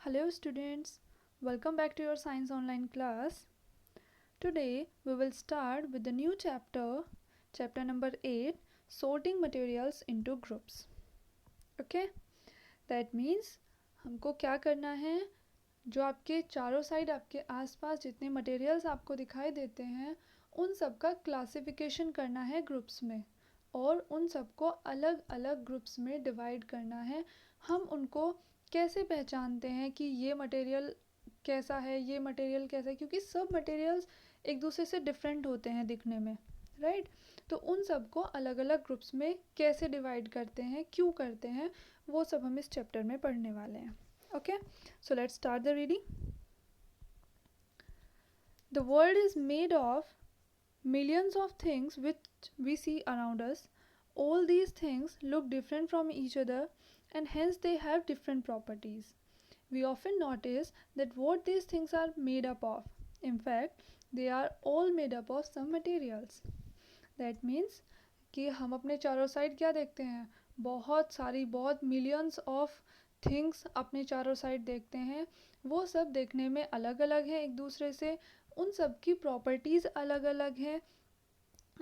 Hello students, welcome back to your science online class. Today we will start with the new chapter number 8, sorting materials into groups. Okay, that means हमको क्या करना है, जो आपके चारों side आपके आसपास जितने मटेरियल्स आपको दिखाई देते हैं उन सब का क्लासिफिकेशन करना है ग्रुप्स में और उन सबको अलग अलग ग्रुप्स में डिवाइड करना है. हम उनको कैसे पहचानते हैं कि ये मटेरियल कैसा है, ये मटेरियल कैसा है, क्योंकि सब मटेरियल्स एक दूसरे से डिफरेंट होते हैं दिखने में, राइट. तो उन सबको अलग अलग ग्रुप्स में कैसे डिवाइड करते हैं, क्यों करते हैं, वो सब हम इस चैप्टर में पढ़ने वाले हैं. Okay, so let's start the reading. The world is made of millions of things which we see around us. All these things look different from each other and hence they have different properties. We often notice that what these things are made up of. In fact, they are all made up of some materials. That means कि हम अपने चारों side क्या देखते हैं, बहुत millions of things अपने चारों साइड देखते हैं. वो सब देखने में अलग अलग हैं एक दूसरे से, उन सब की प्रॉपर्टीज़ अलग अलग हैं,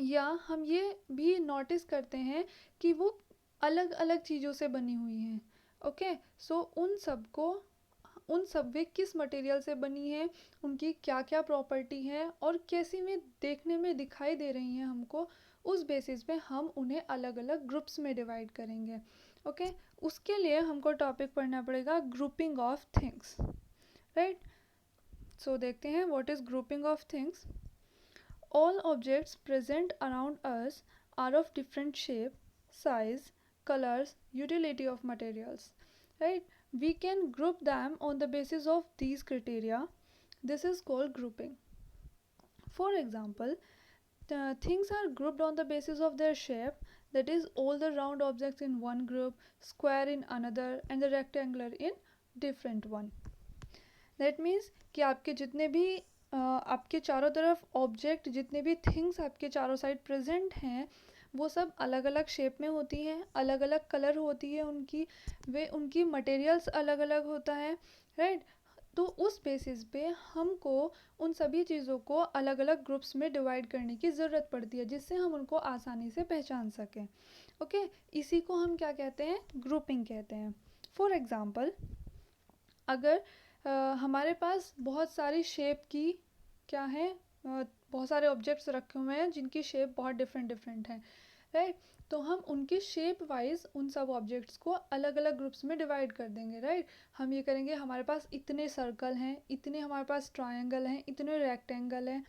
या हम ये भी नोटिस करते हैं कि वो अलग अलग चीज़ों से बनी हुई हैं. ओके, सो उन सब वे किस मटेरियल से बनी है, उनकी क्या क्या प्रॉपर्टी है और कैसी वे देखने में दिखाई दे रही हैं हमको, उस बेसिस पे हम उन्हें अलग अलग ग्रुप्स में डिवाइड करेंगे. ओके, उसके लिए हमको टॉपिक पढ़ना पड़ेगा grouping of things, right. So देखते हैं what is grouping of things. All objects present around us are of different shape, size, colors, utility of materials, right. We can group them on the basis of these criteria. This is called grouping. For example, the things are grouped on the basis of their shape, that is all the round objects in one group, square in another and the rectangular in different one. That means कि आपके जितने भी आपके चारों तरफ object, जितने भी things आपके चारों साइड प्रेजेंट हैं, वो सब अलग अलग शेप में होती हैं, अलग अलग कलर होती है उनकी, वे उनकी मटेरियल्स अलग अलग होता है, राइट. तो उस बेसिस पे हमको उन सभी चीज़ों को अलग अलग ग्रुप्स में डिवाइड करने की ज़रूरत पड़ती है, जिससे हम उनको आसानी से पहचान सकें. ओके, इसी को हम क्या कहते हैं, ग्रुपिंग कहते हैं. फॉर एग्ज़ाम्पल, अगर हमारे पास बहुत सारी शेप की क्या है, बहुत सारे ऑब्जेक्ट्स रखे हुए हैं जिनकी शेप बहुत डिफरेंट है, राइट. तो हम उनके शेप वाइज उन सब ऑब्जेक्ट्स को अलग अलग ग्रुप्स में डिवाइड कर देंगे, राइट. हम ये करेंगे, हमारे पास इतने सर्कल हैं, इतने हमारे पास ट्रायंगल हैं, इतने रेक्टेंगल हैं.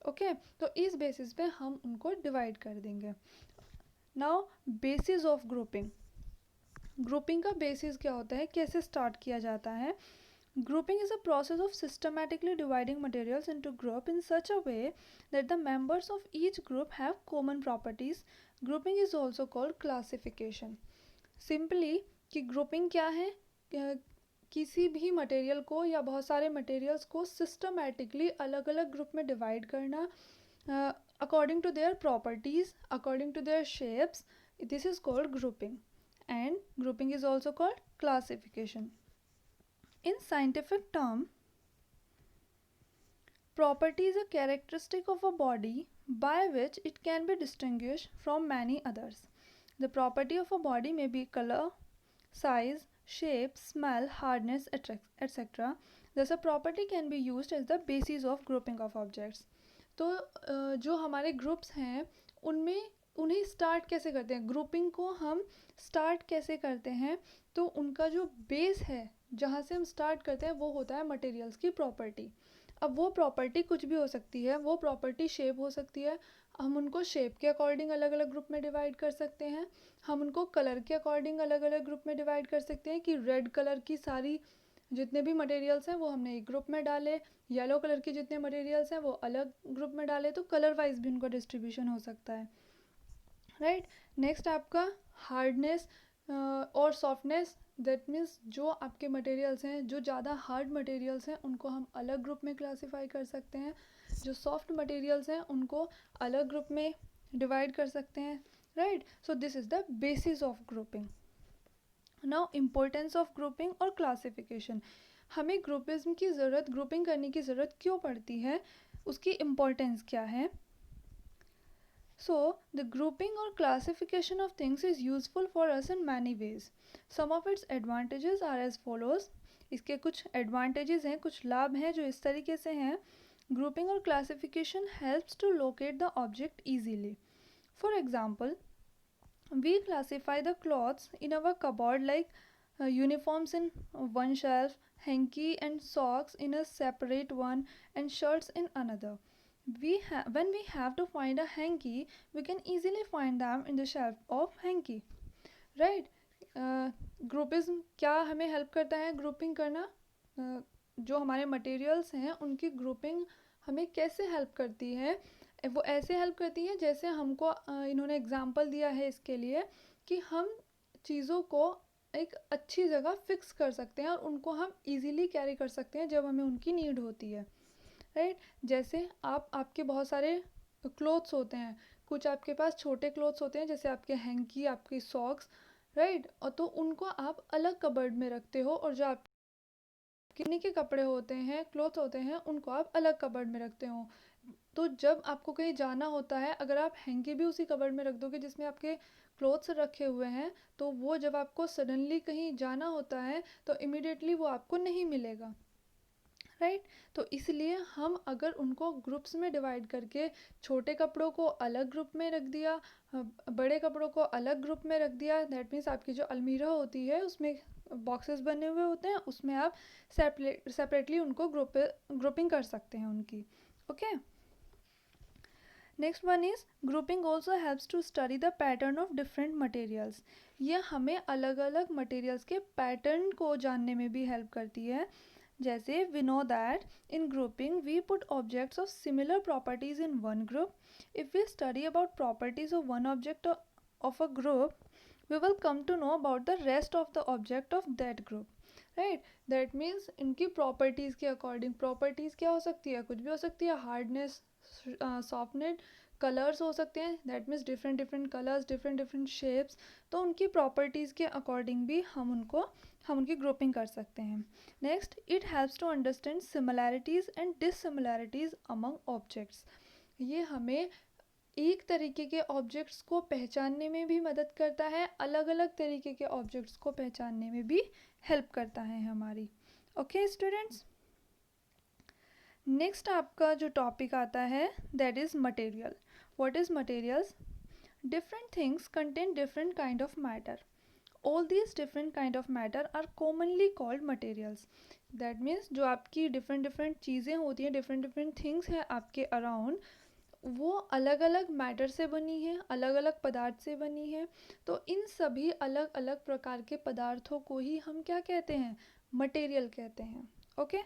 ओके, तो इस बेसिस पे हम उनको डिवाइड कर देंगे. Now basis of grouping. Grouping का बेसिस क्या होता है, कैसे स्टार्ट किया जाता है. Grouping is a process of systematically dividing materials into groups in such a way that the members of each group have common properties. Grouping is also called classification. Simply कि grouping क्या है, किसी भी material को या बहुत सारे materials को सिस्टमैटिकली अलग अलग ग्रुप में डिवाइड करना according to their properties, according to their shapes. This is called grouping, and grouping is also called classification. In scientific term, property is a characteristic of a body by which it can be distinguished from many others. The property of a body may be color, size, shape, smell, hardness, etc. Thus, a property can be used as the basis of grouping of objects. तो जो हमारे groups हैं उनमें उन्हें start कैसे करते हैं, grouping को हम स्टार्ट कैसे करते हैं, तो उनका जो बेस है जहाँ से हम स्टार्ट करते हैं वो होता है मटेरियल्स की प्रॉपर्टी. अब वो प्रॉपर्टी कुछ भी हो सकती है, वो प्रॉपर्टी शेप हो सकती है, हम उनको शेप के अकॉर्डिंग अलग अलग ग्रुप में डिवाइड कर सकते हैं, हम उनको कलर के अकॉर्डिंग अलग अलग ग्रुप में डिवाइड कर सकते हैं कि रेड कलर की सारी जितने भी मटेरियल्स हैं वो हमने एक ग्रुप में डाले, येलो कलर के जितने मटेरियल्स हैं वो अलग ग्रुप में डाले, तो कलर वाइज भी उनका डिस्ट्रीब्यूशन हो सकता है, राइट. नेक्स्ट आपका हार्डनेस और सॉफ्टनेस. दैट मीन्स जो आपके मटेरियल्स हैं, जो ज़्यादा हार्ड मटेरियल्स हैं उनको हम अलग ग्रुप में क्लासीफाई कर सकते हैं, जो सॉफ्ट मटेरियल्स हैं उनको अलग ग्रुप में डिवाइड कर सकते हैं, right. So this is the basis of grouping. Now importance of grouping और क्लासिफिकेशन. हमें ग्रुपिज्म की ज़रूरत, ग्रुपिंग करने की ज़रूरत क्यों पड़ती है, उसकी इम्पोर्टेंस क्या है. So, the grouping or classification of things is useful for us in many ways. Some of its advantages are as follows. इसके कुछ advantages हैं, कुछ लाभ हैं जो इस तरीके से हैं. Grouping or classification helps to locate the object easily. For example, we classify the clothes in our cupboard like uniforms in one shelf, hanky and socks in a separate one, and shirts in another. When we have to find a hanky, we can easily find them in the shelf of hanky. Right? Groupism क्या हमें help करता है grouping करना. जो हमारे materials हैं उनकी grouping हमें कैसे हेल्प करती है, वो ऐसे हेल्प करती है जैसे हमको इन्होंने एग्जांपल दिया है इसके लिए कि हम चीज़ों को एक अच्छी जगह फिक्स कर सकते हैं और उनको हम इजीली कैरी कर सकते हैं जब हमें उनकी नीड होती है. राइट. जैसे आपके बहुत सारे क्लोथ्स होते हैं, कुछ आपके पास छोटे क्लोथ्स होते हैं जैसे आपके हैंकी, आपकी सॉक्स. राइट. और तो उनको आप अलग कबर्ड में रखते हो, और जो आप किन्हीं के कपड़े होते हैं, क्लोथ होते हैं, उनको आप अलग कबर्ड में रखते हो. तो जब आपको कहीं जाना होता है, अगर आप हैंकी भी उसी कबर्ड में रख दोगे जिसमें आपके क्लोथ्स रखे हुए हैं, तो वो जब आपको सडनली कहीं जाना होता है तो इमिडिएटली वो आपको नहीं मिलेगा. राइट. तो इसलिए हम अगर उनको ग्रुप्स में डिवाइड करके छोटे कपड़ों को अलग ग्रुप में रख दिया, बड़े कपड़ों को अलग ग्रुप में रख दिया, दैट मीन्स आपकी जो अलमीरा होती है उसमें बॉक्सेस बने हुए होते हैं, उसमें आप सेपरेटली उनको ग्रुपिंग कर सकते हैं उनकी. Okay. Next one is grouping also helps to study the pattern of different materials. ये हमें अलग अलग मटेरियल्स के पैटर्न को जानने में भी हेल्प करती है. जैसे we know that in grouping we put objects of similar properties in one group. If we study about properties of one object of a group, we will come to know about the rest of the object of that group. Right. That means इनकी properties के according, properties क्या हो सकती है, कुछ भी हो सकती है, हार्डनेस, सॉफ्टनेस, कलर्स हो सकते हैं, that means different different colours, different different shapes. तो उनकी प्रॉपर्टीज़ के अकॉर्डिंग भी हम उनकी ग्रुपिंग कर सकते हैं. Next, it helps to understand similarities and dissimilarities among objects. ये हमें एक तरीके के ऑब्जेक्ट्स को पहचानने में भी मदद करता है, अलग अलग तरीके के ऑब्जेक्ट्स को पहचानने में भी हेल्प करता है हमारी. Okay students. नेक्स्ट आपका जो टॉपिक आता है that is material. What is materials? Different things contain different kind of matter. All these different kind of matter are commonly called materials. That means जो आपकी डिफरेंट डिफरेंट चीज़ें होती हैं, different different things हैं आपके around, वो अलग अलग मैटर से बनी है, अलग अलग पदार्थ से बनी है. तो इन सभी अलग अलग प्रकार के पदार्थों को ही हम क्या कहते हैं? मटेरियल कहते हैं. Okay.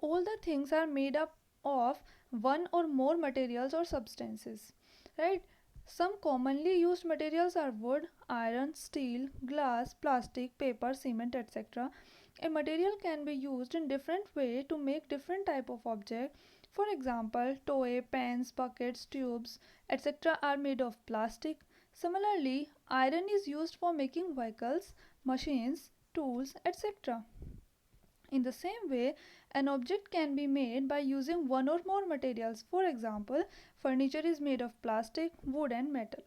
All the things are made up of one or more materials or substances. Right? Some commonly used materials are wood, iron, steel, glass, plastic, paper, cement, etc. A material can be used in different way to make different type of object. For example, toy, pens, buckets, tubes, etc. are made of plastic. Similarly, iron is used for making vehicles, machines, tools, etc. In the same way, an object can be made by using one or more materials. For example, furniture is made of plastic, wood and metal.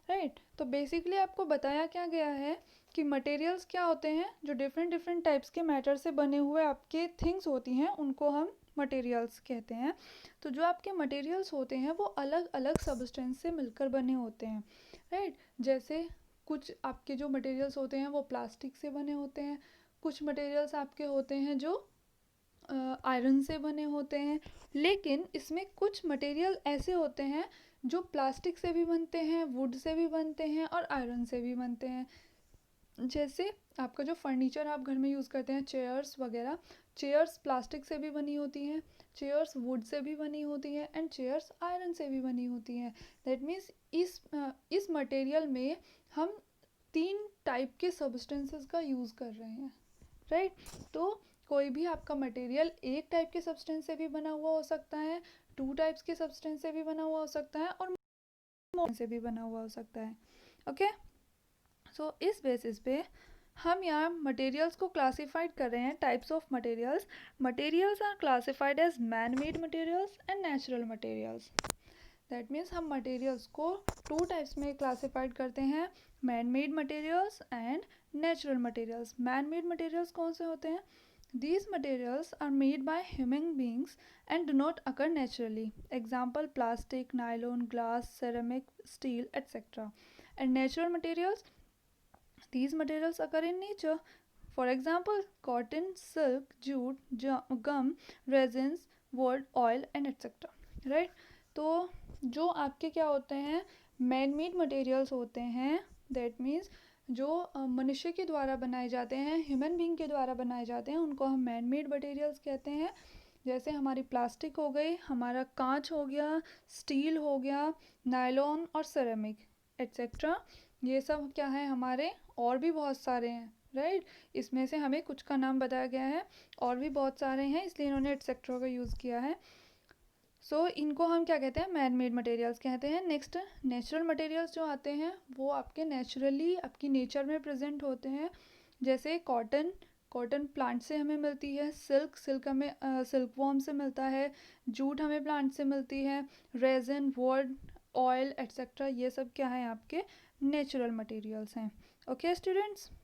Right. तो basically आपको बताया क्या गया है कि materials क्या होते हैं, जो डिफरेंट डिफरेंट टाइप्स के मैटर से बने हुए आपके थिंग्स होती हैं उनको हम मटेरियल्स कहते हैं. तो जो आपके मटेरियल्स होते हैं वो अलग अलग सब्सटेंस से मिलकर बने होते हैं. राइट. जैसे कुछ आपके जो मटेरियल्स होते हैं वो प्लास्टिक से बने होते हैं, कुछ मटेरियल्स आपके होते हैं जो आयरन से बने होते हैं. लेकिन इसमें कुछ मटेरियल ऐसे होते हैं जो प्लास्टिक से भी बनते हैं, वुड से भी बनते हैं और आयरन से भी बनते हैं. जैसे आपका जो फर्नीचर आप घर में यूज़ करते हैं, चेयर्स वगैरह, चेयर्स प्लास्टिक से भी बनी होती हैं, चेयर्स वुड से भी बनी होती हैं एंड चेयर्स आयरन से भी बनी होती हैं. दैट मीन्स इस मटेरियल में हम 3 टाइप के सब्सटेंसेस का यूज़ कर रहे हैं. राइट. तो कोई भी आपका मटेरियल एक टाइप के सब्सटेंस से भी बना हुआ हो सकता है, 2 टाइप्स के सब्सटेंस से भी बना हुआ हो सकता है और से भी बना हुआ हो सकता है. ओके. सो इस बेसिस पे हम यहाँ मटेरियल्स को क्लासिफाइड कर रहे हैं, types of materials. Materials are classified as man made materials and natural materials. That means हम मटेरियल्स को टू टाइप्स में क्लासिफाइड करते हैं, man made materials and natural materials. Man made materials कौन से होते हैं? These materials are made by human beings and do not occur naturally. Example: plastic, nylon, glass, ceramic, steel, etc. And natural materials, these materials occur in nature. For example: cotton, silk, jute, gum, resins, wood, oil and etc. Right? तो जो आपके क्या होते हैं, man made materials होते हैं, that means जो मनुष्य के द्वारा बनाए जाते हैं, ह्यूमन बीइंग के द्वारा बनाए जाते हैं, उनको हम मैन मेड मटेरियल्स कहते हैं. जैसे हमारी प्लास्टिक हो गई, हमारा कांच हो गया, स्टील हो गया, नायलॉन और सेरेमिक एट्सेट्रा. ये सब क्या है हमारे, और भी बहुत सारे हैं. राइट? इसमें से हमें कुछ का नाम बताया गया है, और भी बहुत सारे हैं, इसलिए इन्होंने एट्सेट्रा का यूज़ किया है. सो इनको हम क्या कहते हैं, मैन मेड मटेरियल्स कहते हैं. नेक्स्ट, नेचुरल मटेरियल्स जो आते हैं वो आपके नेचुरली आपकी नेचर में प्रेजेंट होते हैं. जैसे कॉटन, कॉटन प्लांट से हमें मिलती है. सिल्क, सिल्क हमें सिल्क वॉर्म से मिलता है. जूट हमें प्लांट से मिलती है. रेजिन, वुड, ऑयल एट्सेट्रा, ये सब क्या है आपके नेचुरल मटेरियल्स हैं. Okay students.